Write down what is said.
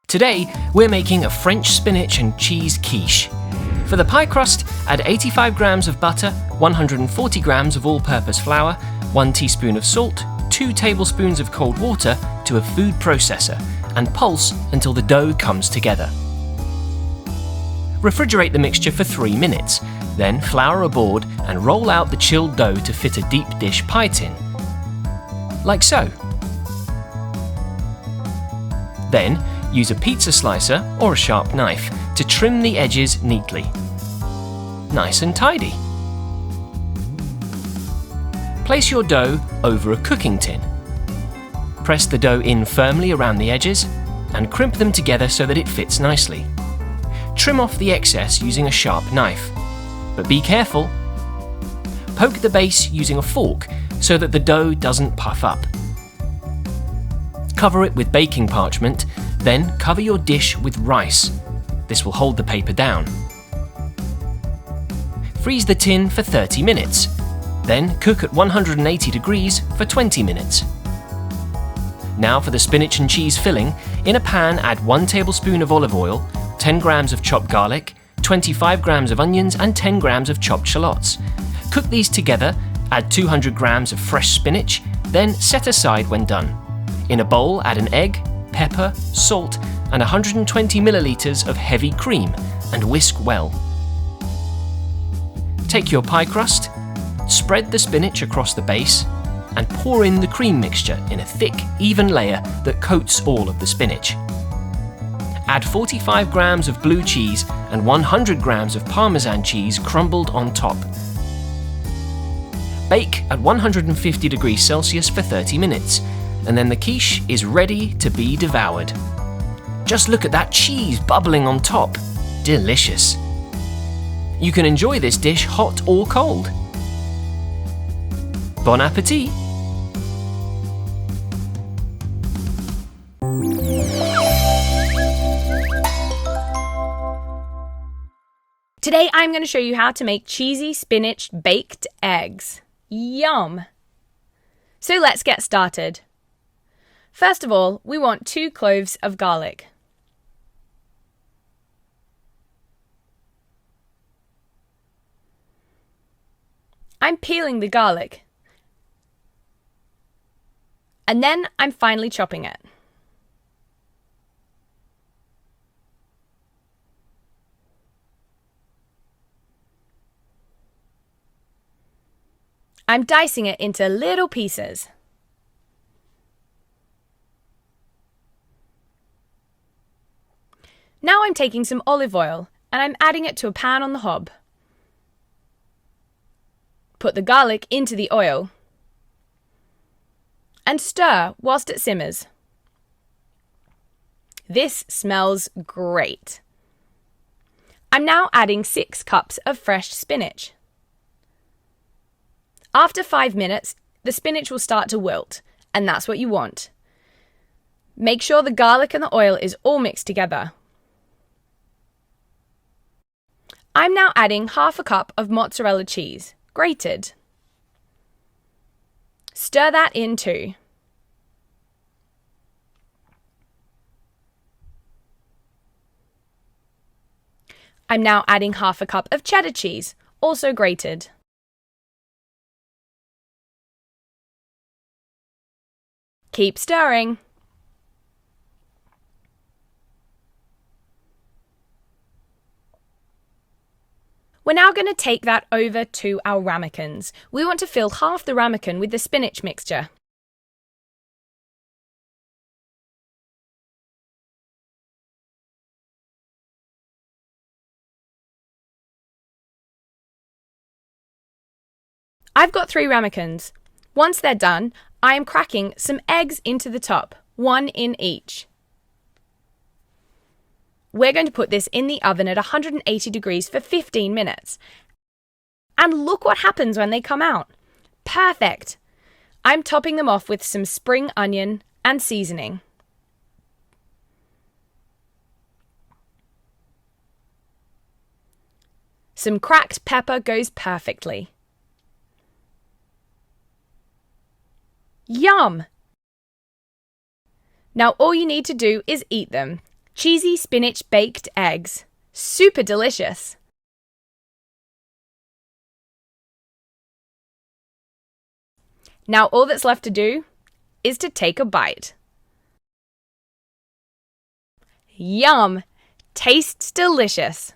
Today, we're making a French spinach and cheese quiche. For the pie crust, add 85 grams of butter, 140 grams of all-purpose flour, 1 teaspoon of salt, 2 tablespoons of cold water to a food processor, and pulse until the dough comes together. Refrigerate the mixture for 3 minutes, then flour a board and roll out the chilled dough to fit a deep dish pie tin. Like so. Then, use a pizza slicer or a sharp knife to trim the edges neatly. Nice and tidy. Place your dough over a cooking tin. Press the dough in firmly around the edges and crimp them together so that it fits nicely. Trim off the excess using a sharp knife, but be careful. Poke the base using a fork so that the dough doesn't puff up. Cover it with baking parchment, then cover your dish with rice. This will hold the paper down. Freeze the tin for 30 minutes, then cook at 180 degrees for 20 minutes. Now for the spinach and cheese filling. In a pan, add 1 tablespoon of olive oil, 10 grams of chopped garlic, 25 grams of onions and 10 grams of chopped shallots. Cook these together, add 200 grams of fresh spinach, then set aside when done. In a bowl, add an egg, pepper, salt, and 120 milliliters of heavy cream, and whisk well. Take your pie crust, spread the spinach across the base, and pour in the cream mixture in a thick, even layer that coats all of the spinach. Add 45 grams of blue cheese and 100 grams of Parmesan cheese crumbled on top. Bake at 150 degrees Celsius for 30 minutes, and then the quiche is ready to be devoured. Just look at that cheese bubbling on top. Delicious. You can enjoy this dish hot or cold. Bon appétit! Today I'm going to show you how to make cheesy spinach baked eggs. Yum! So let's get started. First of all, we want 2 cloves of garlic. I'm peeling the garlic, and then I'm finely chopping it. I'm dicing it into little pieces. Now I'm taking some olive oil and I'm adding it to a pan on the hob. Put the garlic into the oil and stir whilst it simmers. This smells great. I'm now adding 6 cups of fresh spinach. After 5 minutes, the spinach will start to wilt, and that's what you want. Make sure the garlic and the oil is all mixed together. I'm now adding half a cup of mozzarella cheese, grated. Stir that in too. I'm now adding half a cup of cheddar cheese, also grated. Keep stirring. We're now going to take that over to our ramekins. We want to fill half the ramekin with the spinach mixture. I've got 3 ramekins. Once they're done, I am cracking some eggs into the top, 1 in each. We're going to put this in the oven at 180 degrees for 15 minutes. And look what happens when they come out. Perfect! I'm topping them off with some spring onion and seasoning. Some cracked pepper goes perfectly. Yum! Now all you need to do is eat them. cheesy spinach baked eggs. Super delicious! Now all that's left to do is to take a bite. Yum! Tastes delicious!